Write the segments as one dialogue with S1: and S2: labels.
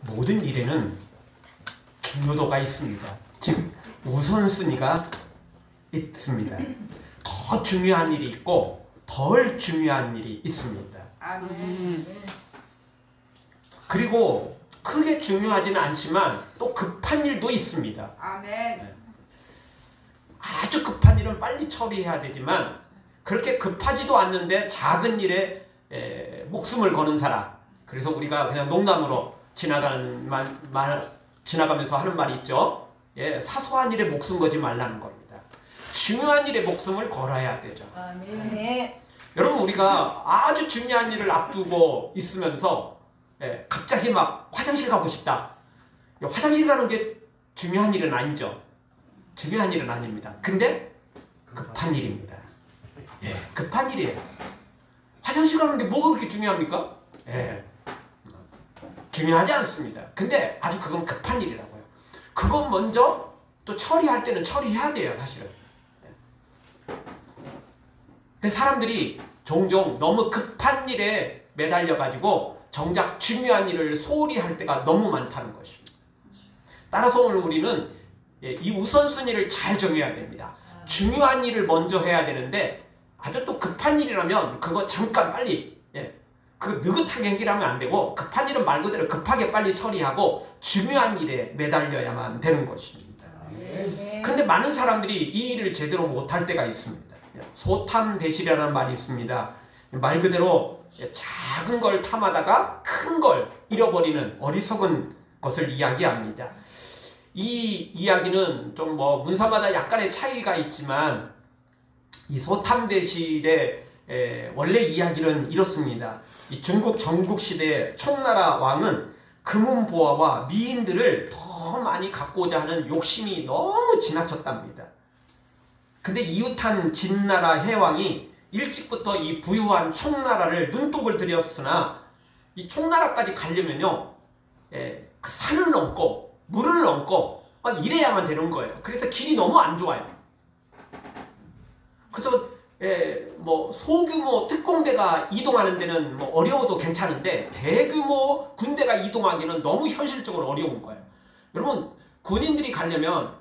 S1: 모든 일에는 중요도가 있습니다. 즉 우선순위가 있습니다. 더 중요한 일이 있고 덜 중요한 일이 있습니다.
S2: 아멘.
S1: 그리고 크게 중요하지는 않지만 또 급한 일도 있습니다.
S2: 아멘.
S1: 아주 급한 일은 빨리 처리해야 되지만 그렇게 급하지도 않는데 작은 일에 목숨을 거는 사람. 그래서 우리가 그냥 농담으로 지나가면서 하는 말이 있죠. 사소한 일에 목숨 거지 말라는 겁니다. 중요한 일에 목숨을 걸어야 되죠.
S3: 아멘.
S1: 여러분 우리가 아주 중요한 일을 앞두고 있으면서 갑자기 막 화장실 가고 싶다. 화장실 가는 게 중요한 일은 아니죠. 중요한 일은 아닙니다. 근데 급한 일입니다. 급한 일이에요. 화장실 가는 게 뭐가 그렇게 중요합니까? 중요하지 않습니다. 근데 아주 그건 급한 일이라고요. 그건 먼저 또 처리할 때는 처리해야 돼요, 사실은. 근데 사람들이 종종 너무 급한 일에 매달려가지고 정작 중요한 일을 소홀히 할 때가 너무 많다는 것입니다. 따라서 오늘 우리는 이 우선순위를 잘 정해야 됩니다. 중요한 일을 먼저 해야 되는데 아주 또 급한 일이라면 그거 잠깐 빨리 그 느긋하게 해결하면 안 되고 급한 일은 말 그대로 급하게 빨리 처리하고 중요한 일에 매달려야만 되는 것입니다. 그런데 많은 사람들이 이 일을 제대로 못할 때가 있습니다. 소탐대실이라는 말이 있습니다. 말 그대로 작은 걸 탐하다가 큰 걸 잃어버리는 어리석은 것을 이야기합니다. 이 이야기는 좀 문서마다 약간의 차이가 있지만 이 소탐대실의 원래 이야기는 이렇습니다. 이 중국 전국시대 총나라 왕은 금은보화와 미인들을 더 많이 갖고자 하는 욕심이 너무 지나쳤답니다. 근데 이웃한 진나라 해왕이 일찍부터 이 부유한 총나라를 눈독을 들였으나 이 총나라까지 가려면요 그 산을 넘고 물을 넘고 이래야만 되는 거예요. 그래서 길이 너무 안 좋아요. 그래서 소규모 특공대가 이동하는 데는 어려워도 괜찮은데 대규모 군대가 이동하기는 너무 현실적으로 어려운 거예요. 여러분 군인들이 가려면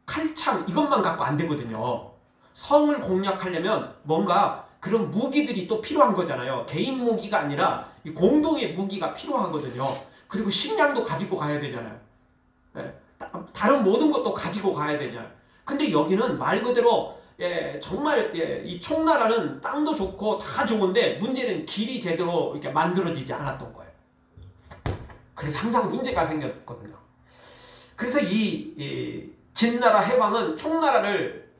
S1: 칼창 이것만 갖고 안 되거든요. 성을 공략하려면 뭔가 그런 무기들이 또 필요한 거잖아요. 개인 무기가 아니라 이 공동의 무기가 필요하거든요. 그리고 식량도 가지고 가야 되잖아요. 다른 모든 것도 가지고 가야 되잖아요. 근데 여기는 말 그대로 정말 이 총나라는 땅도 좋고 다 좋은데 문제는 길이 제대로 이렇게 만들어지지 않았던 거예요. 그래서 항상 문제가 생겼거든요. 그래서 이 진나라 해왕은 총나라를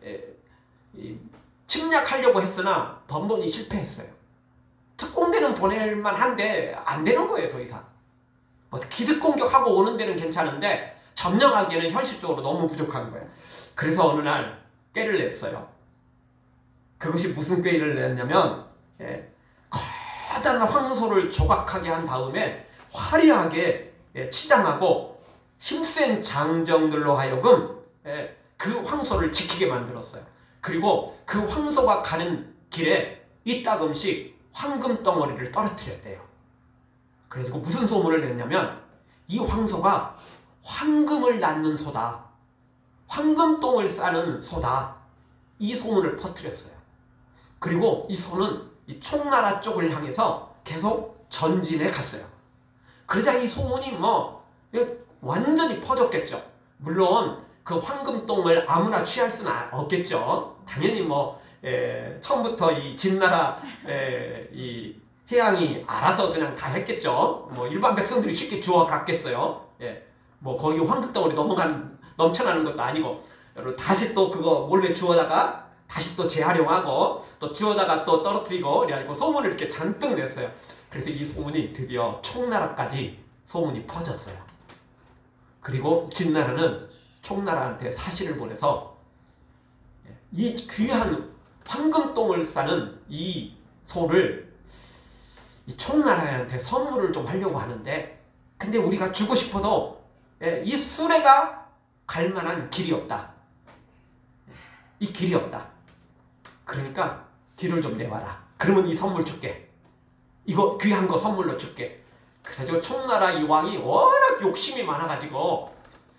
S1: 침략하려고 했으나 번번이 실패했어요. 특공대는 보낼만 한데 안 되는 거예요, 더 이상. 기습공격하고 오는 데는 괜찮은데 점령하기에는 현실적으로 너무 부족한 거예요. 그래서 어느 날 꾀를 냈어요. 그것이 무슨 꾀를 냈냐면 커다란 황소를 조각하게 한 다음에 화려하게 치장하고 힘센 장정들로 하여금 그 황소를 지키게 만들었어요. 그리고 그 황소가 가는 길에 이따금씩 황금 덩어리를 떨어뜨렸대요. 그래서 무슨 소문을 냈냐면 이 황소가 황금을 낳는 소다. 황금똥을 싸는 소다. 이 소문을 퍼뜨렸어요. 그리고 이 소는 이 총나라 쪽을 향해서 계속 전진해 갔어요. 그러자 이 소문이 완전히 퍼졌겠죠. 물론 그 황금똥을 아무나 취할 수는 없겠죠. 당연히 처음부터 이 진나라 이 해양이 알아서 그냥 다 했겠죠. 일반 백성들이 쉽게 주워 갔겠어요. 거기 황금덩어리 넘쳐나는 것도 아니고 다시 또 그거 몰래 주워다가 다시 또 재활용하고 또 주워다가 또 떨어뜨리고 이래가지고 소문을 이렇게 잔뜩 냈어요. 그래서 이 소문이 드디어 총나라까지 소문이 퍼졌어요. 그리고 진나라는 총나라한테 사신을 보내서 이 귀한 황금똥을 싸는 이 소를 이 총나라한테 선물을 좀 하려고 하는데 근데 우리가 주고 싶어도 이 수레가 갈 만한 길이 없다. 이 길이 없다. 그러니까 길을 좀 내와라. 그러면 이 선물 줄게. 이거 귀한 거 선물로 줄게. 그래도 총나라 이 왕이 워낙 욕심이 많아가지고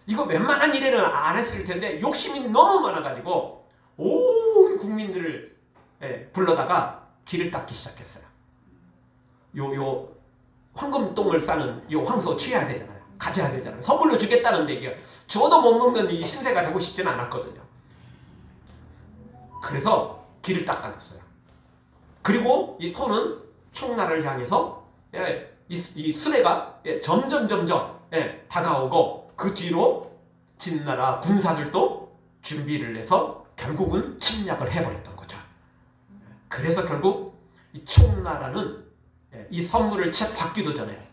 S1: 이거 웬만한 일에는 안 했을 텐데 욕심이 너무 많아가지고 온 국민들을 불러다가 길을 닦기 시작했어요. 요 황금똥을 싸는 요 황소 취해야 되잖아요. 가져야 되잖아요. 선물로 주겠다는데 이게 저도 못 먹는 이 신세가 되고 싶지는 않았거든요. 그래서 길을 닦아놨어요. 그리고 이 소는 총나라를 향해서 이 수레가 점점 다가오고 그 뒤로 진나라 군사들도 준비를 해서 결국은 침략을 해버렸던 거죠. 그래서 결국 이 총나라는 이 선물을 채 받기도 전에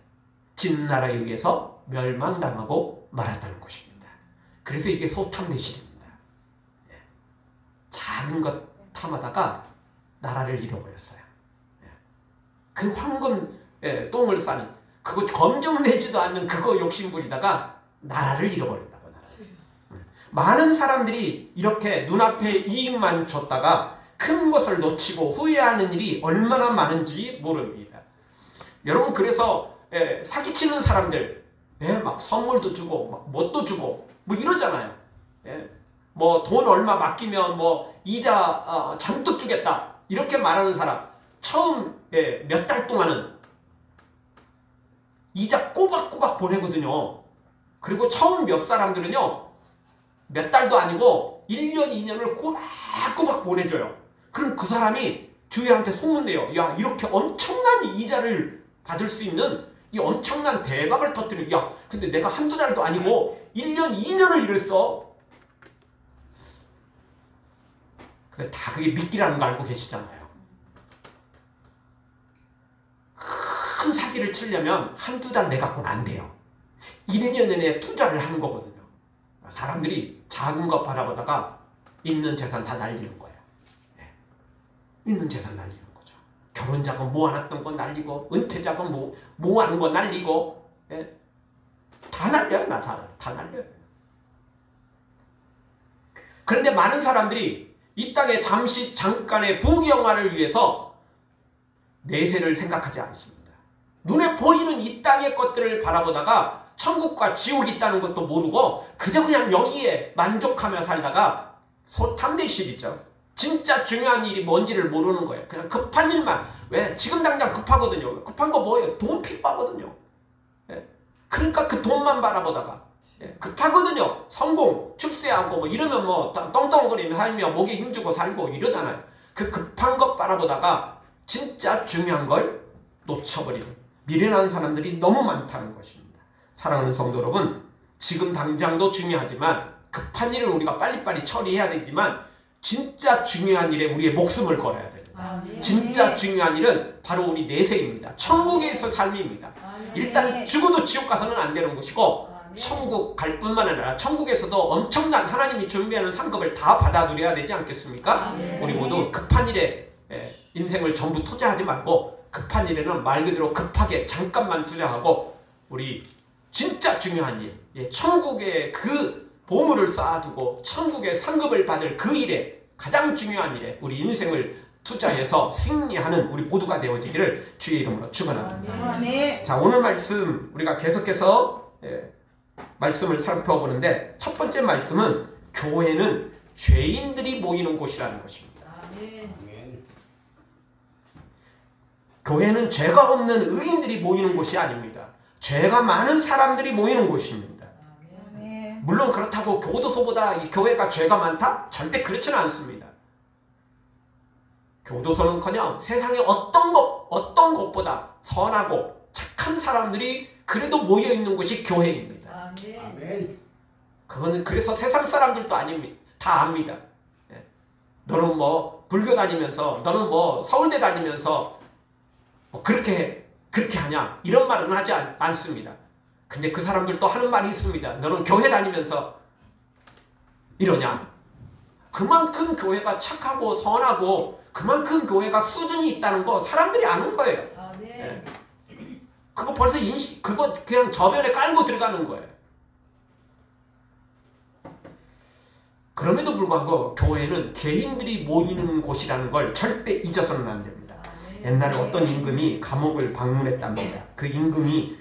S1: 진나라에 의해서 멸망당하고 말았다는 것입니다. 그래서 이게 소탐내실입니다. 작은 것 탐하다가 나라를 잃어버렸어요. 그 황금 똥을 싸는 그거 검증되지도 않는 그거 욕심부리다가 나라를 잃어버렸다고. 많은 사람들이 이렇게 눈앞에 이익만 줬다가 큰 것을 놓치고 후회하는 일이 얼마나 많은지 모릅니다. 여러분 그래서 사기치는 사람들 막 선물도 주고 막 뭣도 주고 뭐 이러잖아요. 뭐 돈 얼마 맡기면 뭐 이자 잔뜩 주겠다 이렇게 말하는 사람 처음 몇 달 동안은 이자 꼬박꼬박 보내거든요. 그리고 처음 몇 사람들은요 몇 달도 아니고 1년 2년을 꼬박꼬박 보내줘요. 그럼 그 사람이 주위한테 소문내요. 야 이렇게 엄청난 이자를 받을 수 있는 이 엄청난 대박을 터뜨려. 야 근데 내가 한두 달도 아니고 1년 2년을 일했어. 근데 다 그게 미끼라는 거 알고 계시잖아요. 큰 사기를 치려면 한두 달 내갖고는 안 돼요. 1년 내내 투자를 하는 거거든요. 사람들이 작은 것 바라보다가 있는 재산 다 날리는 거예요. 있는 재산 날리는 거죠. 결혼 자금 모아놨던 거 날리고 은퇴 자금 모아놓은 거 날리고 다 날려요. 다 날려요. 그런데 많은 사람들이 이 땅에 잠깐의 부귀영화를 위해서 내세를 생각하지 않습니다. 눈에 보이는 이 땅의 것들을 바라보다가 천국과 지옥이 있다는 것도 모르고 그저 그냥 여기에 만족하며 살다가 소탐내실이죠. 진짜 중요한 일이 뭔지를 모르는 거예요. 그냥 급한 일만. 왜? 지금 당장 급하거든요. 급한 거 뭐예요? 돈 필요하거든요. 그러니까 그 돈만 바라보다가 급하거든요. 성공, 출세하고 뭐 이러면 뭐 떵떵거리며 살며 목에 힘주고 살고 이러잖아요. 그 급한 것 바라보다가 진짜 중요한 걸 놓쳐버리는 미련한 사람들이 너무 많다는 것입니다. 사랑하는 성도 여러분, 지금 당장도 중요하지만 급한 일을 우리가 빨리빨리 처리해야 되지만 진짜 중요한 일에 우리의 목숨을 걸어야 됩니다. 진짜 중요한 일은 바로 우리 내세입니다. 천국에서 삶입니다. 일단 죽어도 지옥 가서는 안 되는 것이고 천국 갈 뿐만 아니라 천국에서도 엄청난 하나님이 준비하는 상급을 다 받아 누려야 되지 않겠습니까? 우리 모두 급한 일에 인생을 전부 투자하지 말고 급한 일에는 말 그대로 급하게 잠깐만 투자하고 우리 진짜 중요한 일, 천국의 그 보물을 쌓아두고 천국의 상급을 받을 그 일에 가장 중요한 일에 우리 인생을 투자해서 승리하는 우리 모두가 되어지기를 주의 이름으로 축원합니다. 자, 오늘 말씀 우리가 계속해서 말씀을 살펴보는데 첫 번째 말씀은 교회는 죄인들이 모이는 곳이라는 것입니다. 교회는 죄가 없는 의인들이 모이는 곳이 아닙니다. 죄가 많은 사람들이 모이는 곳입니다. 물론 그렇다고 교도소보다 이 교회가 죄가 많다? 절대 그렇지는 않습니다. 교도소는커녕 세상에 어떤 것보다 선하고 착한 사람들이 그래도 모여있는 곳이 교회입니다. 그거는 그래서 세상 사람들도 아닙니다. 다 압니다. 너는 뭐 불교 다니면서 너는 뭐 서울대 다니면서 뭐 그렇게 하냐 이런 말은 하지 않습니다. 근데 그 사람들도 하는 말이 있습니다. 너는 교회 다니면서 이러냐. 그만큼 교회가 착하고 선하고 그만큼 교회가 수준이 있다는 거 사람들이 아는 거예요. 그거 벌써 그거 그냥 저변에 깔고 들어가는 거예요. 그럼에도 불구하고 교회는 죄인들이 모이는 곳이라는 걸 절대 잊어서는 안 됩니다. 옛날에 어떤 임금이 감옥을 방문했답니다. 그 임금이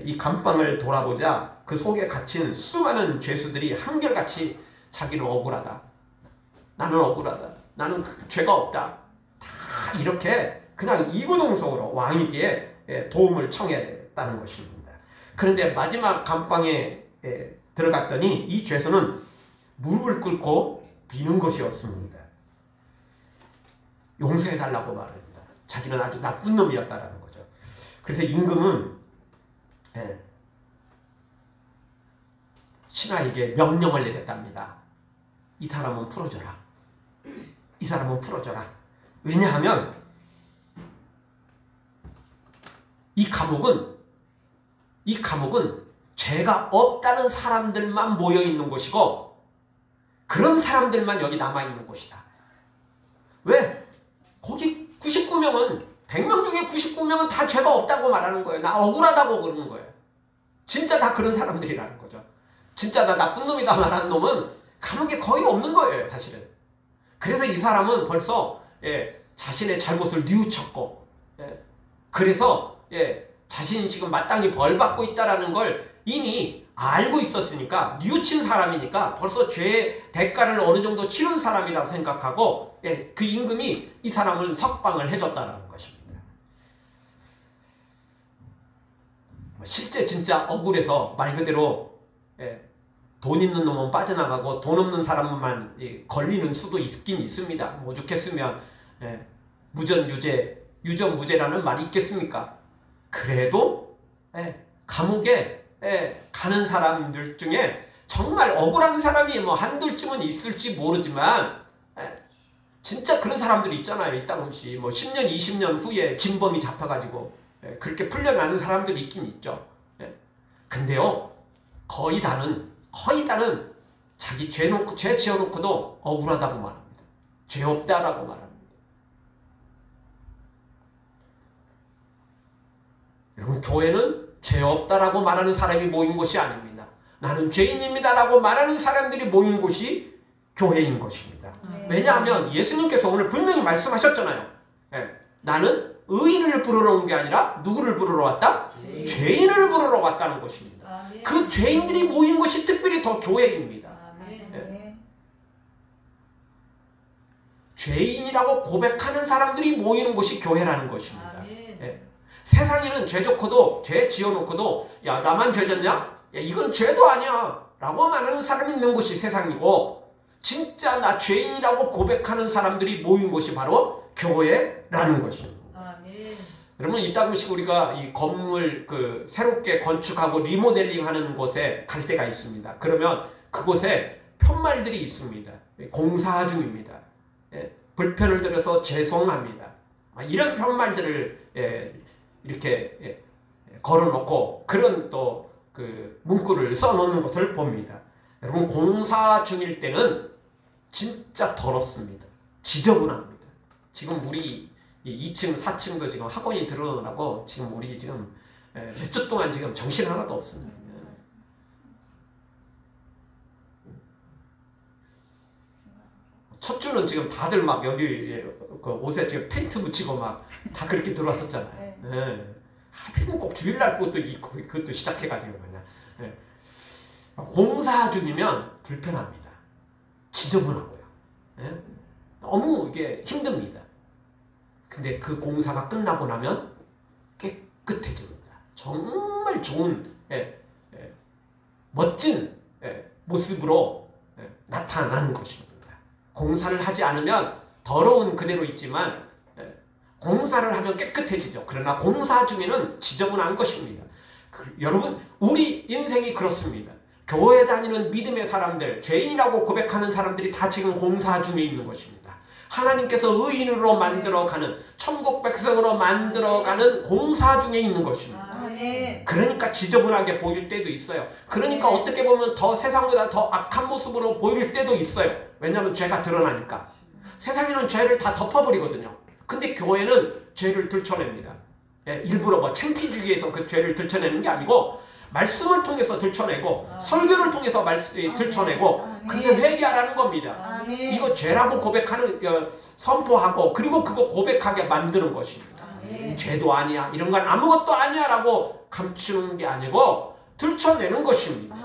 S1: 이 감방을 돌아보자 그 속에 갇힌 수많은 죄수들이 한결같이 자기는 억울하다. 나는 억울하다. 나는 죄가 없다. 다 이렇게 그냥 이구동성으로 왕에게 도움을 청했다는 것입니다. 그런데 마지막 감방에 들어갔더니 이 죄수는 무릎을 꿇고 비는 것이었습니다. 용서해달라고 말합니다. 자기는 아주 나쁜 놈이었다라는 거죠. 그래서 임금은 신하에게 명령을 내렸답니다. 이 사람은 풀어줘라. 이 사람은 풀어줘라. 왜냐하면 이 감옥은 죄가 없다는 사람들만 모여 있는 곳이고 그런 사람들만 여기 남아 있는 곳이다. 왜? 거기 99명은 100명 중에 99명은 다 죄가 없다고 말하는 거예요. 나 억울하다고 그러는 거예요. 진짜 다 그런 사람들이라는 거죠. 진짜 나 나쁜 놈이다 말하는 놈은 감옥에 거의 없는 거예요, 사실은. 그래서 이 사람은 벌써 자신의 잘못을 뉘우쳤고 그래서 자신이 지금 마땅히 벌받고 있다는 걸 이미 알고 있었으니까 뉘우친 사람이니까 벌써 죄의 대가를 어느 정도 치른 사람이라고 생각하고 그 임금이 이 사람을 석방을 해줬다는 것입니다. 실제 진짜 억울해서 말 그대로 돈 있는 놈은 빠져나가고 돈 없는 사람만 걸리는 수도 있긴 있습니다. 오죽했으면 무전유죄, 유전무죄라는 말이 있겠습니까? 그래도 감옥에 가는 사람들 중에 정말 억울한 사람이 뭐 한둘쯤은 있을지 모르지만 진짜 그런 사람들이 있잖아요. 이따금씩 뭐 10년, 20년 후에 진범이 잡혀가지고 그렇게 풀려나는 사람들이 있긴 있죠. 근데요, 거의 다는 자기 죄 지어놓고도 억울하다고 말합니다. 죄 없다라고 말합니다. 여러분, 교회는 죄 없다라고 말하는 사람이 모인 곳이 아닙니다. 나는 죄인입니다라고 말하는 사람들이 모인 곳이 교회인 것입니다. 왜냐하면 예수님께서 오늘 분명히 말씀하셨잖아요. 나는 의인을 부르러 온 게 아니라 누구를 부르러 왔다? 죄인을 부르러 왔다는 것입니다. 그 죄인들이 모인 것이 특별히 더 교회입니다. 죄인이라고 고백하는 사람들이 모이는 곳이 교회라는 것입니다. 세상에는 죄 좋고도 죄 지어놓고도 야 나만 죄 졌냐? 야 이건 죄도 아니야 라고 말하는 사람이 있는 곳이 세상이고 진짜 나 죄인이라고 고백하는 사람들이 모인 곳이 바로 교회라는 것입니다. 여러분 이따금씩 우리가 이 건물 새롭게 건축하고 리모델링하는 곳에 갈 때가 있습니다. 그러면 그곳에 편말들이 있습니다. 공사 중입니다. 불편을 드려서 죄송합니다. 이런 편말들을 이렇게 걸어놓고 그런 또 그 문구를 써놓는 것을 봅니다. 여러분 공사 중일 때는 진짜 더럽습니다. 지저분합니다. 지금 우리 2층, 4층도 지금 학원이 들어오느라고 지금 우리 지금 몇 주 동안 지금 정신 하나도 없습니다. 첫 주는 지금 다들 막 여기 그 옷에 지금 페인트 묻히고 막 다 그렇게 들어왔었잖아요. 하필이면 꼭 주일날 그것도 시작해가지고 그냥 공사 중이면 불편합니다. 지저분하고요. 너무 이게 힘듭니다. 근데 그 공사가 끝나고 나면 깨끗해집니다. 정말 좋은 멋진 모습으로 나타나는 것입니다. 공사를 하지 않으면 더러운 그대로 있지만 공사를 하면 깨끗해지죠. 그러나 공사 중에는 지저분한 것입니다. 여러분 우리 인생이 그렇습니다. 교회 다니는 믿음의 사람들, 죄인이라고 고백하는 사람들이 다 지금 공사 중에 있는 것입니다. 하나님께서 의인으로 만들어가는 천국 백성으로 만들어가는 공사 중에 있는 것입니다. 그러니까 지저분하게 보일 때도 있어요. 그러니까 어떻게 보면 더 세상보다 더 악한 모습으로 보일 때도 있어요. 왜냐하면 죄가 드러나니까. 세상에는 죄를 다 덮어버리거든요. 근데 교회는 죄를 들춰냅니다. 일부러 뭐 창피주기 위해서 그 죄를 들춰내는 게 아니고 말씀을 통해서 들춰내고 설교를 통해서 들춰내고 그래서 회개하라는 겁니다. 이거 죄라고 고백하는 선포하고 그리고 그거 고백하게 만드는 것입니다. 죄도 아니야 이런 건 아무것도 아니야 라고 감추는 게 아니고 들춰내는 것입니다.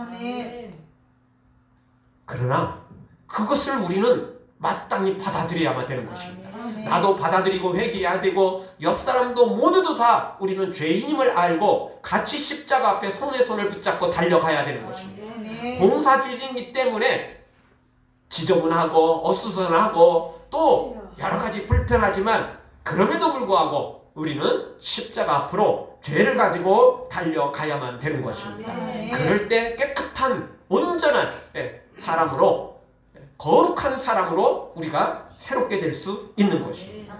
S1: 그러나 그것을 우리는 마땅히 받아들여야만 되는 것입니다. 나도 받아들이고 회개해야 되고 옆 사람도 모두도 다 우리는 죄인임을 알고 같이 십자가 앞에 손에 손을 붙잡고 달려가야 되는 것입니다. 공사주의이기 때문에 지저분하고 어수선하고 또 여러 가지 불편하지만 그럼에도 불구하고 우리는 십자가 앞으로 죄를 가지고 달려가야만 되는 것입니다. 그럴 때 깨끗한 온전한 사람으로 거룩한 사람으로 우리가 새롭게 될 수 있는 것입니다.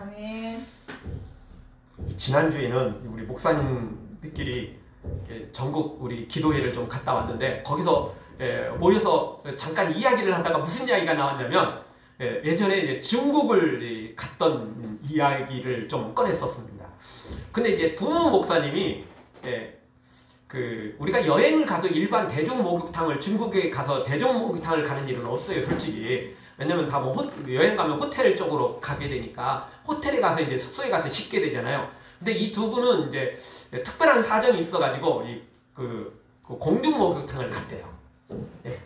S1: 지난주에는 우리 목사님들끼리 전국 우리 기도회를 좀 갔다 왔는데 거기서 모여서 잠깐 이야기를 하다가 무슨 이야기가 나왔냐면 예전에 이제 중국을 갔던 이야기를 좀 꺼냈었습니다. 근데 이제 두모 목사님이 우리가 여행을 가도 일반 대중 목욕탕을 중국에 가서 대중 목욕탕을 가는 일은 없어요, 솔직히. 왜냐면 다 뭐 여행 가면 호텔 쪽으로 가게 되니까 호텔에 가서 이제 숙소에 가서 씻게 되잖아요. 근데 이 두 분은 이제 특별한 사정이 있어가지고 그 공중 목욕탕을 갔대요.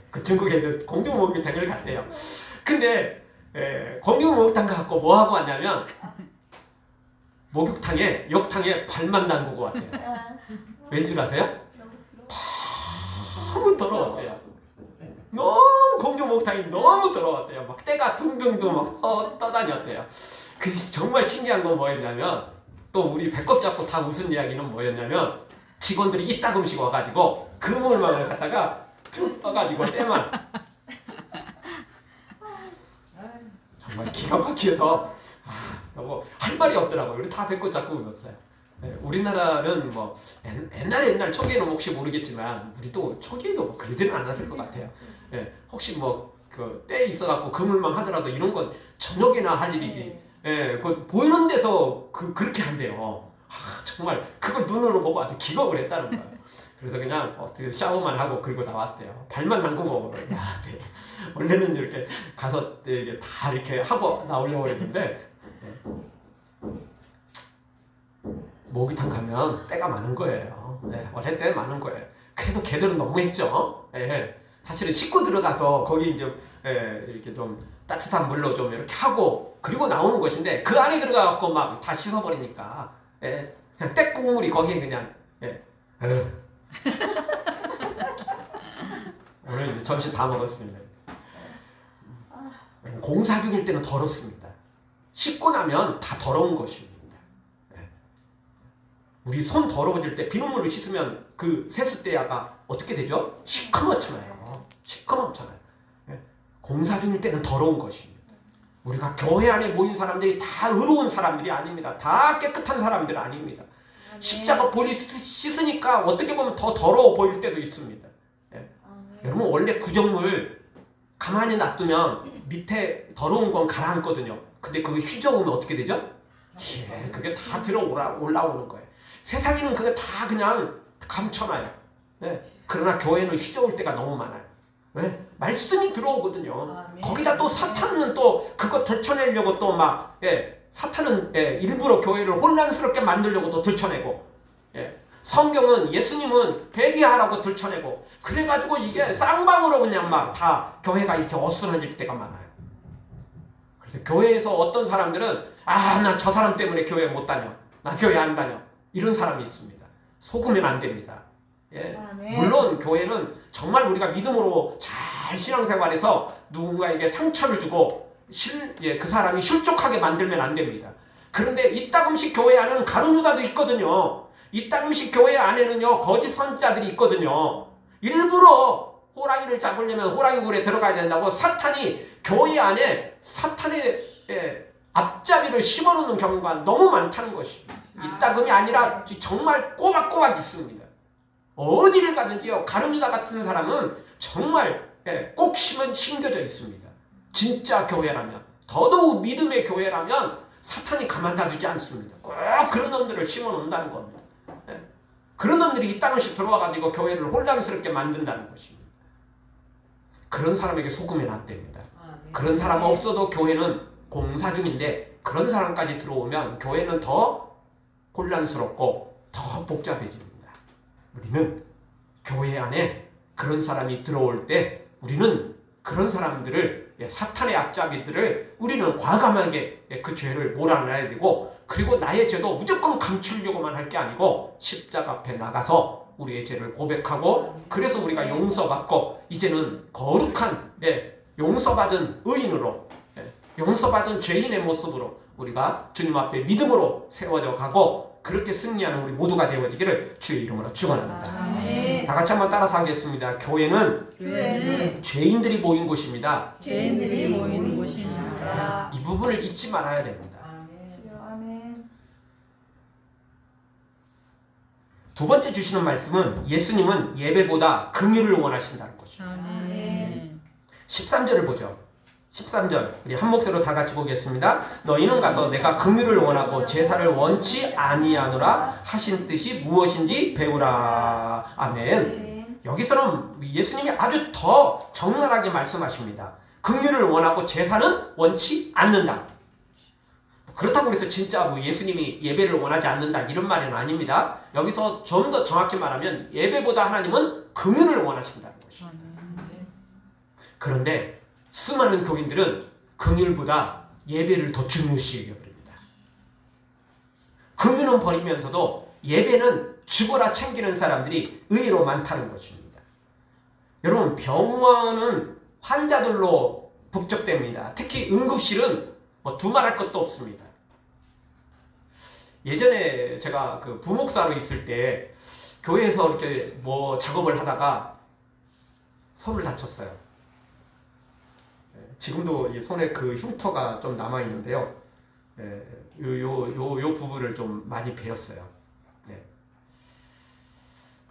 S1: 그 중국에 공중 목욕탕을 갔대요. 근데 공중 목욕탕 갖고 뭐 하고 왔냐면 욕탕에 발만 담그고 왔대요. 왠 줄 아세요? 너무 더러웠대요. 너무 공중 목욕탕이 너무 더러웠대요. 막 때가 둥둥둥 막 떠다녔대요. 그 정말 신기한 건 뭐였냐면 또 우리 배꼽 잡고 다 웃은 이야기는 뭐였냐면 직원들이 이따금씩 와가지고 그물망을 갖다가 툭 떠가지고 때만 정말 기가 막혀서 너무 할 말이 없더라고요. 우리 다 배꼽 잡고 웃었어요. 우리나라는 뭐 옛날 초기에는 혹시 모르겠지만 우리도 초기에도 뭐 그러지는 않았을 것 같아요. 혹시 뭐 그 때 있어갖고 그물망 하더라도 이런 건 저녁에나 할 일이지. 그 보이는 데서 그렇게 한대요. 정말 그걸 눈으로 보고 아주 기겁을 했다는 거예요. 그래서 그냥 샤워만 하고 그리고 나왔대요. 발만 담그고 원래는 이렇게 가서 이게 다 이렇게 하고 나오려고 했는데 목욕탕 가면 때가 많은 거예요. 원래 때 많은 거예요. 그래서 걔들은 너무했죠. 사실은 씻고 들어가서 거기 이제 이렇게 좀 따뜻한 물로 좀 이렇게 하고 그리고 나오는 것인데 그 안에 들어가갖고 막 다 씻어버리니까 그냥 때국물이 거기에 그냥 오늘 이제 점심 다 먹었습니다. 공사 중일 때는 더럽습니다. 씻고 나면 다 더러운 것입니다. 우리 손 더러워질 때 비눗물로 씻으면 그 세숫대야가 어떻게 되죠? 시커멓잖아요. 시커멓잖아요. 공사 중일 때는 더러운 것입니다. 우리가 교회 안에 모인 사람들이 다 의로운 사람들이 아닙니다. 다 깨끗한 사람들 아닙니다. 십자가 볼이 씻으니까 어떻게 보면 더 더러워 보일 때도 있습니다. 여러분 원래 구정물 가만히 놔두면 밑에 더러운 건 가라앉거든요. 근데 그거 휘저으면 어떻게 되죠? 그게 다 올라오는 거예요. 세상에는 그게 다 그냥 감춰놔요. 그러나 교회는 휘저을 때가 너무 많아요. 말씀이 들어오거든요. 거기다 또 사탄은 또 그거 들춰내려고 또 막 사탄은 일부러 교회를 혼란스럽게 만들려고 또 들춰내고 성경은 예수님은 회개하라고 들춰내고 그래가지고 이게 쌍방으로 그냥 막 다 교회가 이렇게 어수선해질 때가 많아요. 그래서 교회에서 어떤 사람들은 나 저 사람 때문에 교회 못 다녀. 나 교회 안 다녀. 이런 사람이 있습니다. 속으면 안 됩니다. 물론 교회는 정말 우리가 믿음으로 잘 신앙생활해서 누군가에게 상처를 주고 그 사람이 실족하게 만들면 안 됩니다. 그런데 이따금씩 교회 안에는 가룟유다도 있거든요. 이따금씩 교회 안에는요 거짓 선지자들이 있거든요. 일부러 호랑이를 잡으려면 호랑이 굴에 들어가야 된다고 사탄이 교회 안에 사탄의 앞잡이를 심어놓는 경우가 너무 많다는 것입니다. 이따금이 아니라 정말 꼬박꼬박 있습니다. 어디를 가든지요 가룟유다 같은 사람은 정말 꼭 심겨져 있습니다. 진짜 교회라면 더더욱 믿음의 교회라면 사탄이 가만둬두지 않습니다. 꼭 그런 놈들을 심어놓는다는 겁니다. 그런 놈들이 이 땅없이 들어와가지고 교회를 혼란스럽게 만든다는 것입니다. 그런 사람에게 속으면 안 됩니다. 그런 사람 없어도 교회는 공사 중인데 그런 사람까지 들어오면 교회는 더 혼란스럽고 더 복잡해집니다. 우리는 교회 안에 그런 사람이 들어올 때 우리는 그런 사람들을, 사탄의 앞잡이들을 우리는 과감하게 그 죄를 몰아내야 되고, 그리고 나의 죄도 무조건 감추려고만 할 게 아니고 십자가 앞에 나가서 우리의 죄를 고백하고, 그래서 우리가 용서받고 이제는 거룩한 용서받은 의인으로, 용서받은 죄인의 모습으로 우리가 주님 앞에 믿음으로 세워져 가고, 그렇게 승리하는 우리 모두가 되어지기를 주의 이름으로 축원합니다. 다 같이 한번 따라서 하겠습니다. 교회는 죄인들이 모인 곳입니다.
S2: 죄인들이 모이는 곳입니다.
S1: 이 부분을 잊지 말아야 됩니다.
S2: 아멘.
S1: 두 번째 주시는 말씀은 예수님은 예배보다 긍휼을 원하신다는 것입니다.
S2: 아멘.
S1: 13절을 보죠. 13절 우리 한 목소리로 다 같이 보겠습니다. 너희는 가서 내가 긍휼을 원하고 제사를 원치 아니하노라 하신 뜻이 무엇인지 배우라. 아멘. 여기서는 예수님이 아주 더 적나라하게 말씀하십니다. 긍휼을 원하고 제사는 원치 않는다. 그렇다고 해서 진짜 예수님이 예배를 원하지 않는다 이런 말은 아닙니다. 여기서 좀 더 정확히 말하면 예배보다 하나님은 긍휼을 원하신다는 것입니다. 그런데 수많은 교인들은 긍휼보다 예배를 더 중요시 여겨버립니다. 긍휼은 버리면서도 예배는 죽어라 챙기는 사람들이 의외로 많다는 것입니다. 여러분, 병원은 환자들로 북적됩니다. 특히 응급실은 두말할 것도 없습니다. 예전에 제가 그 부목사로 있을 때 교회에서 이렇게 작업을 하다가 손을 다쳤어요. 지금도 이 손에 그 흉터가 좀 남아 있는데요. 요 부분을 좀 많이 베었어요.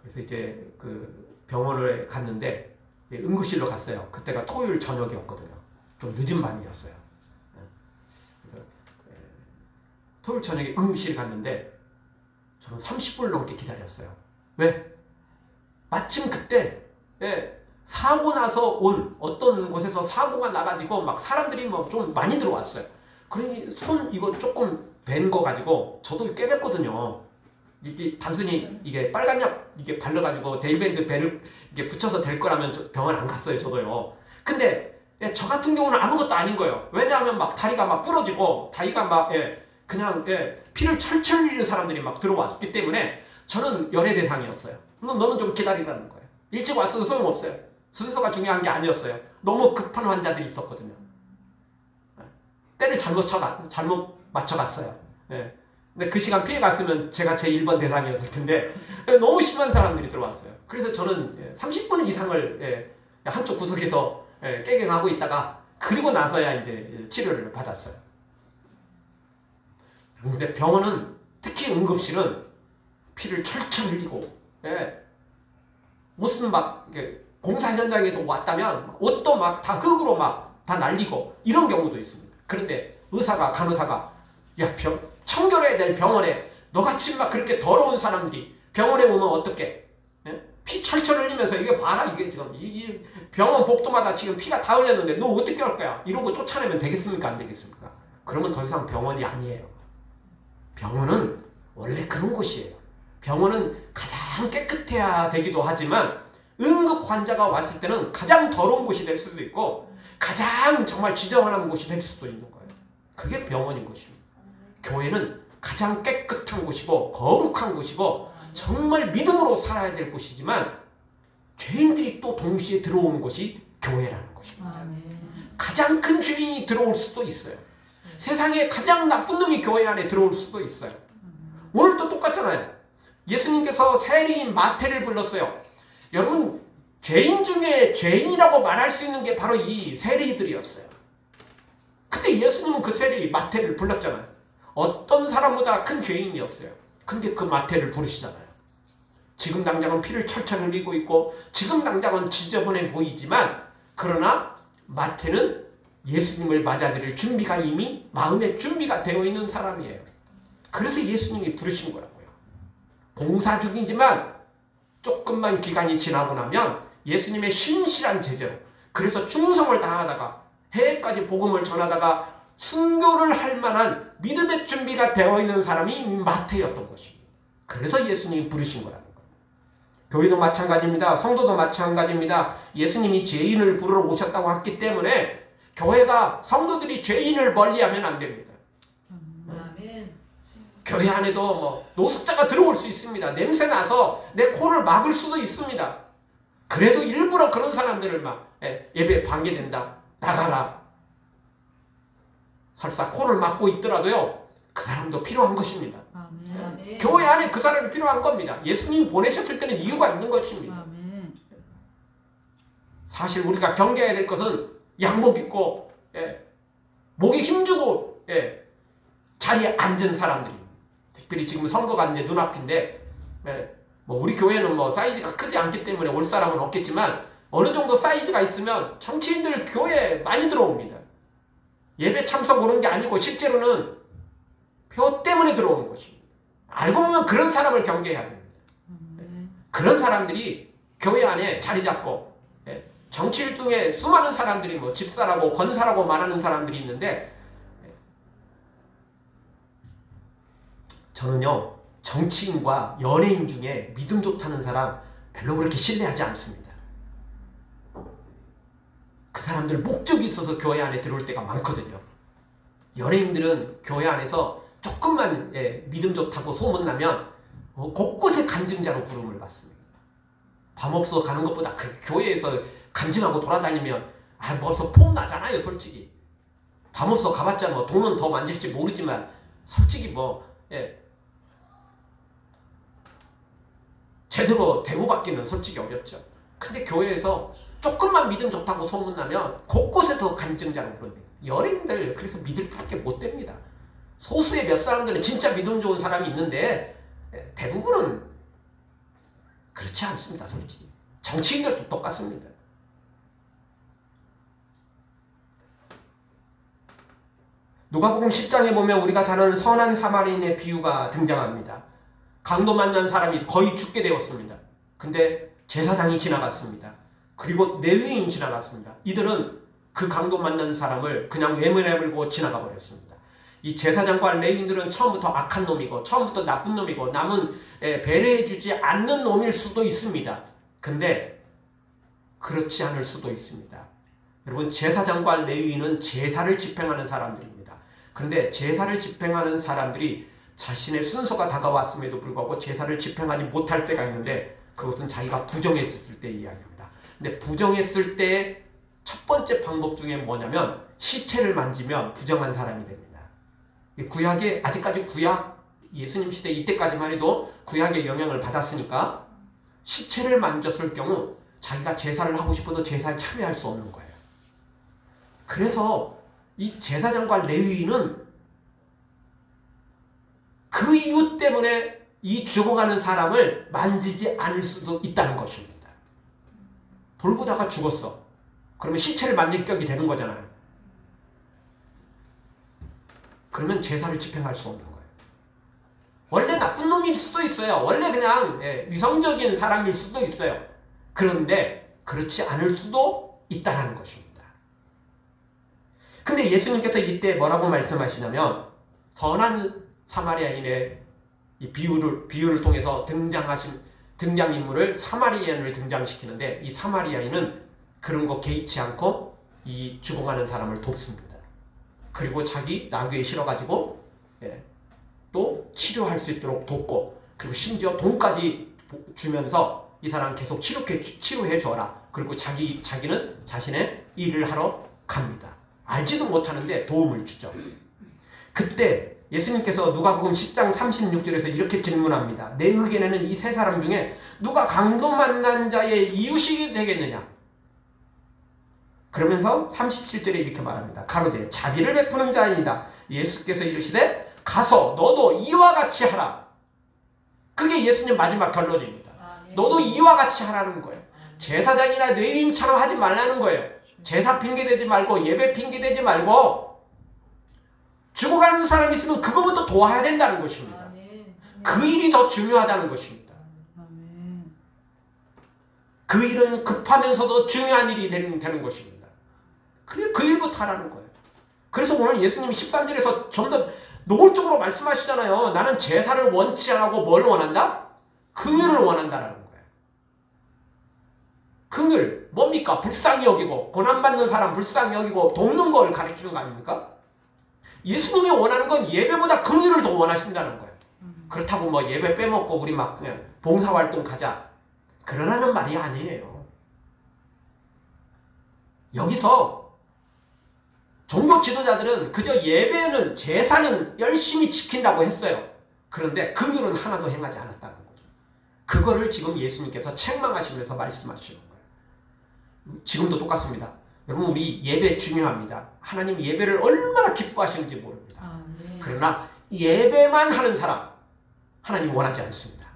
S1: 그래서 이제 그 병원을 갔는데 응급실로 갔어요. 그때가 토요일 저녁이었거든요. 좀 늦은 밤이었어요. 그래서 토요일 저녁에 응급실 갔는데 저는 30분을 넘게 기다렸어요. 왜? 마침 그때 사고 나서 온 어떤 곳에서 사고가 나가지고 막 사람들이 좀 많이 들어왔어요. 그러니 손 이거 조금 벤 거 가지고 저도 꿰맸거든요. 이게 단순히 이게 빨간 약 이게 발라가지고 데일밴드 벨을 이게 붙여서 될 거라면 병원 안 갔어요. 저도요. 근데 저 같은 경우는 아무것도 아닌 거예요. 왜냐하면 막 다리가 막 부러지고 다리가 막 그냥 피를 철철 흘리는 사람들이 막 들어왔기 때문에 저는 열애 대상이었어요. 너는 좀 기다리라는 거예요. 일찍 왔어도 소용없어요. 순서가 중요한 게 아니었어요. 너무 급한 환자들이 있었거든요. 때를 잘못 맞춰갔어요. 근데 그 시간 피해 갔으면 제가 제 1번 대상이었을 텐데 너무 심한 사람들이 들어왔어요. 그래서 저는 30분 이상을 한쪽 구석에서 깨갱하고 있다가 그리고 나서야 이제 치료를 받았어요. 근데 병원은 특히 응급실은 피를 철철 흘리고 무슨 막 공사 현장에서 왔다면 옷도 막 다 흙으로 막 다 날리고 이런 경우도 있습니다. 그런데 간호사가 청결해야 될 병원에 너같이 막 그렇게 더러운 사람들이 병원에 오면 어떡해? 피 철철 흘리면서 이게 봐라 이게 지금 이 병원 복도마다 지금 피가 다 흘렸는데 너 어떻게 할 거야? 이러고 쫓아내면 되겠습니까? 안 되겠습니까? 그러면 더 이상 병원이 아니에요. 병원은 원래 그런 곳이에요. 병원은 가장 깨끗해야 되기도 하지만 응급 환자가 왔을 때는 가장 더러운 곳이 될 수도 있고 가장 정말 지저분한 곳이 될 수도 있는 거예요. 그게 병원인 것입니다. 교회는 가장 깨끗한 곳이고 거룩한 곳이고 정말 믿음으로 살아야 될 곳이지만 죄인들이 또 동시에 들어오는 곳이 교회라는 것입니다. 가장 큰 죄인이 들어올 수도 있어요. 세상에 가장 나쁜 놈이 교회 안에 들어올 수도 있어요. 오늘도 똑같잖아요. 예수님께서 세리인 마태를 불렀어요. 여러분, 죄인 중에 죄인이라고 말할 수 있는 게 바로 이 세리들이었어요. 근데 예수님은 그 세리 마태를 불렀잖아요. 어떤 사람보다 큰 죄인이었어요. 근데 그 마태를 부르시잖아요. 지금 당장은 피를 철철 흘리고 있고 지금 당장은 지저분해 보이지만 그러나 마태는 예수님을 맞아들일 준비가 이미 마음의 준비가 되어 있는 사람이에요. 그래서 예수님이 부르신 거라고요. 봉사 중이지만 조금만 기간이 지나고 나면 예수님의 신실한 제자로, 그래서 충성을 다하다가 해외까지 복음을 전하다가 순교를 할 만한 믿음의 준비가 되어 있는 사람이 마태였던 것입니다. 그래서 예수님이 부르신 거라는 거예요. 교회도 마찬가지입니다. 성도도 마찬가지입니다. 예수님이 죄인을 부르러 오셨다고 했기 때문에 교회가 성도들이 죄인을 멀리하면 안 됩니다. 교회 안에도 뭐 노숙자가 들어올 수 있습니다. 냄새 나서 내 코를 막을 수도 있습니다. 그래도 일부러 그런 사람들을 막 예배에 방해된다, 나가라. 설사 코를 막고 있더라도요, 그 사람도 필요한 것입니다.
S2: 아멘.
S1: 교회 안에 그 사람이 필요한 겁니다. 예수님이 보내셨을 때는 이유가 있는 것입니다.
S2: 아멘.
S1: 사실 우리가 경계해야 될 것은 양복 입고 목에 힘주고 자리에 앉은 사람들입니다. 특별히 지금 선거가 이제 눈앞인데 뭐 우리 교회는 뭐 사이즈가 크지 않기 때문에 올 사람은 없겠지만 어느 정도 사이즈가 있으면 정치인들 교회에 많이 들어옵니다. 예배 참석 오는 게 아니고 실제로는 표 때문에 들어오는 것입니다. 알고 보면 그런 사람을 경계해야 됩니다. 그런 사람들이 교회 안에 자리 잡고 정치일 중에 수많은 사람들이 뭐 집사라고 권사라고 말하는 사람들이 있는데 저는요, 정치인과 연예인 중에 믿음 좋다는 사람 별로 그렇게 신뢰하지 않습니다. 그 사람들 목적이 있어서 교회 안에 들어올 때가 많거든요. 연예인들은 교회 안에서 조금만 믿음 좋다고 소문나면 곳곳에 간증자로 부름을 받습니다. 밤 없어 가는 것보다 그 교회에서 간증하고 돌아다니면 벌써 폼 나잖아요, 솔직히. 밤 없어 가봤자 뭐 돈은 더 만질지 모르지만 솔직히 제대로 대우받기는 솔직히 어렵죠. 근데 교회에서 조금만 믿음 좋다고 소문나면 곳곳에서 간증자로 부릅니다. 연예인들 그래서 믿을 밖에 못 됩니다. 소수의 몇 사람들은 진짜 믿음 좋은 사람이 있는데 대부분은 그렇지 않습니다. 솔직히. 정치인들도 똑같습니다. 누가복음 10장에 보면 우리가 잘 아는 선한 사마리인의 비유가 등장합니다. 강도 만난 사람이 거의 죽게 되었습니다. 근데 제사장이 지나갔습니다. 그리고 레위인이 지나갔습니다. 이들은 그 강도 만난 사람을 그냥 외면해버리고 지나가 버렸습니다. 이 제사장과 레위인들은 처음부터 악한 놈이고 처음부터 나쁜 놈이고 남은 배려해주지 않는 놈일 수도 있습니다. 근데 그렇지 않을 수도 있습니다. 여러분, 제사장과 레위인은 제사를 집행하는 사람들입니다. 그런데 제사를 집행하는 사람들이 자신의 순서가 다가왔음에도 불구하고 제사를 집행하지 못할 때가 있는데 그것은 자기가 부정했을 때의 이야기입니다. 근데 부정했을 때의 첫 번째 방법 중에 뭐냐면 시체를 만지면 부정한 사람이 됩니다. 구약에 아직까지 구약 예수님 시대 이때까지만 해도 구약의 영향을 받았으니까 시체를 만졌을 경우 자기가 제사를 하고 싶어도 제사에 참여할 수 없는 거예요. 그래서 이 제사장과 레위인은 그 이유 때문에 이 죽어가는 사람을 만지지 않을 수도 있다는 것입니다. 돌보다가 죽었어. 그러면 시체를 만질 격이 되는 거잖아요. 그러면 제사를 집행할 수 없는 거예요. 원래 나쁜 놈일 수도 있어요. 원래 그냥 위성적인 사람일 수도 있어요. 그런데 그렇지 않을 수도 있다는 것입니다. 근데 예수님께서 이때 뭐라고 말씀하시냐면 선한 사마리아인의 이 비유를 통해서 등장인물을 사마리아인을 등장시키는데 이 사마리아인은 그런 거 개의치 않고 이 죽어가는 사람을 돕습니다. 그리고 자기 나귀에 실어가지고 또 치료할 수 있도록 돕고 그리고 심지어 돈까지 주면서 이 사람 계속 치료해 줘라. 그리고 자기는 자신의 일을 하러 갑니다. 알지도 못하는데 도움을 주죠. 그때 예수님께서 누가복음 10장 36절에서 이렇게 질문합니다. 내 의견에는 이 세 사람 중에 누가 강도 만난 자의 이웃이 되겠느냐? 그러면서 37절에 이렇게 말합니다. 가로되 자비를 베푸는 자이니다. 예수께서 이르시되 가서 너도 이와 같이 하라. 그게 예수님 마지막 결론입니다. 너도 이와 같이 하라는 거예요. 제사장이나 레위인처럼 하지 말라는 거예요. 제사 핑계대지 말고 예배 핑계대지 말고 죽어가는 사람이 있으면 그거부터 도와야 된다는 것입니다. 그 일이 더 중요하다는 것입니다. 그 일은 급하면서도 중요한 일이 되는 것입니다. 그래 그 일부터 하라는 거예요. 그래서 오늘 예수님이 13절에서 좀 더 노골적으로 말씀하시잖아요. 나는 제사를 원치 않고 뭘 원한다? 긍휼을 원한다라는 거예요. 긍휼 뭡니까? 불쌍히 여기고 고난받는 사람 불쌍히 여기고 돕는 걸 가리키는 거 아닙니까? 예수님이 원하는 건 예배보다 긍휼을 더 원하신다는 거예요. 그렇다고 뭐 예배 빼먹고 우리 막 그냥 봉사활동 가자 그러라는 말이 아니에요. 여기서 종교 지도자들은 그저 예배는 제사는 열심히 지킨다고 했어요. 그런데 긍휼은 하나도 행하지 않았다는 거죠. 그거를 지금 예수님께서 책망하시면서 말씀하시는 거예요. 지금도 똑같습니다. 여러분 우리 예배 중요합니다. 하나님 예배를 얼마나 기뻐하시는지 모릅니다. 그러나 예배만 하는 사람 하나님 원하지 않습니다.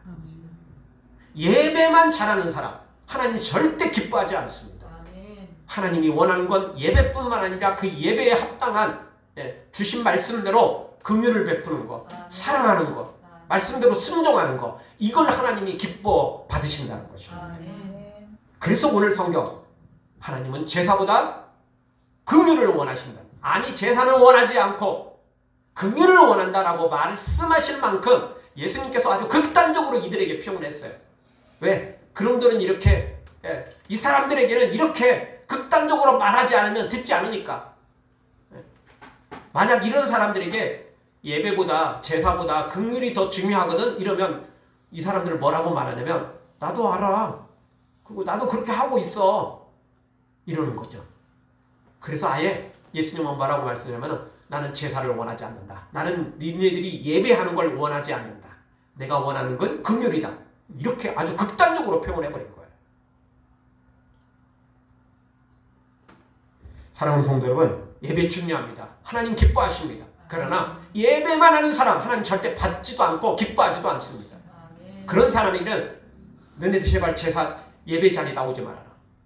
S1: 예배만 잘하는 사람 하나님 절대 기뻐하지 않습니다. 하나님이 원하는 건 예배뿐만 아니라 그 예배에 합당한 주신 말씀대로 긍휼을 베푸는 것, 사랑하는 것, 말씀대로 순종하는 것 이걸 하나님이 기뻐 받으신다는 것입니다. 그래서 오늘 성경 하나님은 제사보다 긍휼을 원하신다. 아니 제사는 원하지 않고 긍휼을 원한다라고 말씀하실 만큼 예수님께서 아주 극단적으로 이들에게 표현했어요. 왜? 그놈들은 이렇게 이 사람들에게는 이렇게 극단적으로 말하지 않으면 듣지 않으니까. 만약 이런 사람들에게 예배보다 제사보다 긍휼이 더 중요하거든 이러면 이 사람들을 뭐라고 말하냐면 나도 알아. 그리고 나도 그렇게 하고 있어. 이러는 거죠. 그래서 아예 예수님은 뭐라고 말씀하냐면 나는 제사를 원하지 않는다. 나는 니네들이 예배하는 걸 원하지 않는다. 내가 원하는 건 긍휼이다. 이렇게 아주 극단적으로 표현해버린 거예요. 사랑하는 성도 여러분, 예배 중요합니다. 하나님 기뻐하십니다. 그러나 예배만 하는 사람 하나님 절대 받지도 않고 기뻐하지도 않습니다. 그런 사람에게는 너네들 제발 제사 예배 자리 나오지 말아라.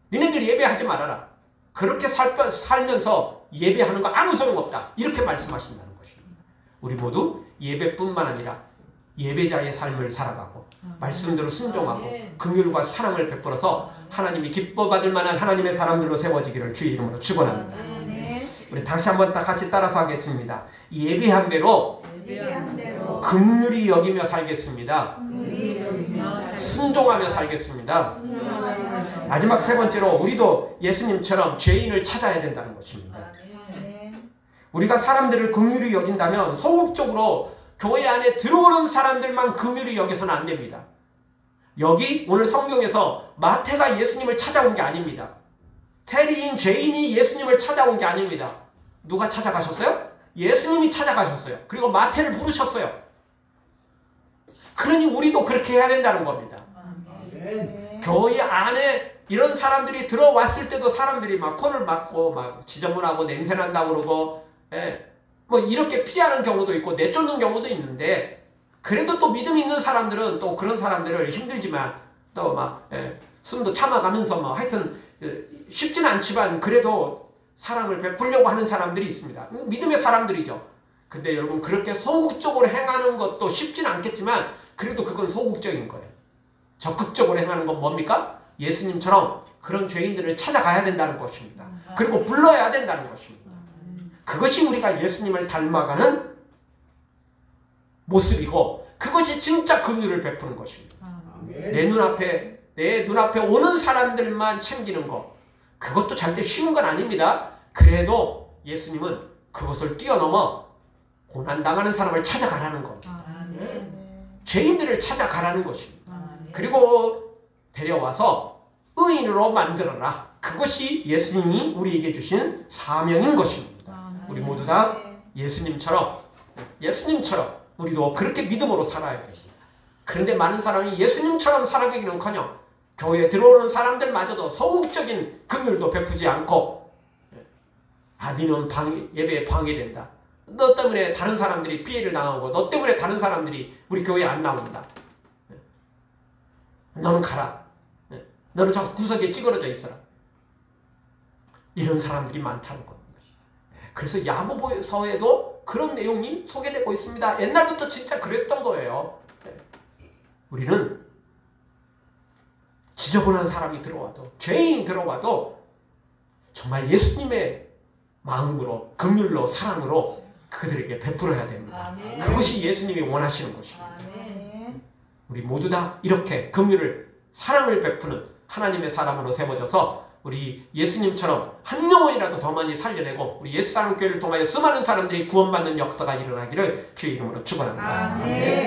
S1: 너네들 예배하지 말아라. 그렇게 살면서 예배하는 거 아무 소용없다. 이렇게 말씀하신다는 것입니다. 우리 모두 예배뿐만 아니라 예배자의 삶을 살아가고 말씀대로 순종하고 긍휼과 사랑을 베풀어서 하나님이 기뻐받을 만한 하나님의 사람들로 세워지기를 주의 이름으로 축원합니다. 우리 다시 한번 다 같이 따라서 하겠습니다. 예배한 대로 긍휼히 여기며 살겠습니다. 순종하며 살겠습니다. 마지막 세 번째로 우리도 예수님처럼 죄인을 찾아야 된다는 것입니다. 우리가 사람들을 긍휼히 여긴다면 소극적으로 교회 안에 들어오는 사람들만 긍휼히 여겨서는 안 됩니다. 여기 오늘 성경에서 마태가 예수님을 찾아온 게 아닙니다. 세리인 죄인이 예수님을 찾아온 게 아닙니다. 누가 찾아가셨어요? 예수님이 찾아가셨어요. 그리고 마태를 부르셨어요. 그러니 우리도 그렇게 해야 된다는 겁니다. 교회 안에 이런 사람들이 들어왔을 때도 사람들이 막 코를 막고 막 지저분하고 냄새난다고 그러고 뭐 이렇게 피하는 경우도 있고 내쫓는 경우도 있는데 그래도 또 믿음 있는 사람들은 또 그런 사람들을 힘들지만 또 막 숨도 참아가면서 뭐 하여튼 쉽진 않지만 그래도 사랑을 베풀려고 하는 사람들이 있습니다. 믿음의 사람들이죠. 근데 여러분 그렇게 소극적으로 행하는 것도 쉽진 않겠지만 그래도 그건 소극적인 거예요. 적극적으로 행하는 건 뭡니까? 예수님처럼 그런 죄인들을 찾아가야 된다는 것입니다. 그리고 불러야 된다는 것입니다. 그것이 우리가 예수님을 닮아가는 모습이고 그것이 진짜 긍휼을 베푸는 것입니다. 내 눈앞에 오는 사람들만 챙기는 것 그것도 절대 쉬운 건 아닙니다. 그래도 예수님은 그것을 뛰어넘어 고난당하는 사람을 찾아가라는 겁니다. 죄인들을 찾아가라는 것입니다. 그리고 데려와서 의인으로 만들어라. 그것이 예수님이 우리에게 주신 사명인 것입니다. 우리 모두 다 예수님처럼 우리도 그렇게 믿음으로 살아야 됩니다. 그런데 많은 사람이 예수님처럼 살아가기는커녕 교회에 들어오는 사람들마저도 소극적인 긍휼도 베푸지 않고 니는 예배에 방해된다. 너 때문에 다른 사람들이 피해를 당하고 너 때문에 다른 사람들이 우리 교회에 안 나온다. 너는 가라. 너는 저 구석에 찌그러져 있어라. 이런 사람들이 많다는 겁니다. 그래서 야고보서에도 그런 내용이 소개되고 있습니다. 옛날부터 진짜 그랬던 거예요. 우리는 지저분한 사람이 들어와도, 죄인이 들어와도 정말 예수님의 마음으로, 긍휼로, 사랑으로 그들에게 베풀어야 됩니다.
S3: 아멘.
S1: 그것이 예수님이 원하시는 것입니다.
S3: 아멘.
S1: 우리 모두 다 이렇게 긍휼을, 사랑을 베푸는 하나님의 사람으로 세워져서 우리 예수님처럼 한 영혼이라도 더 많이 살려내고 우리 예수 사랑교회를 통하여 수많은 사람들이 구원받는 역사가 일어나기를 주의 이름으로 축원합니다.
S3: 아멘.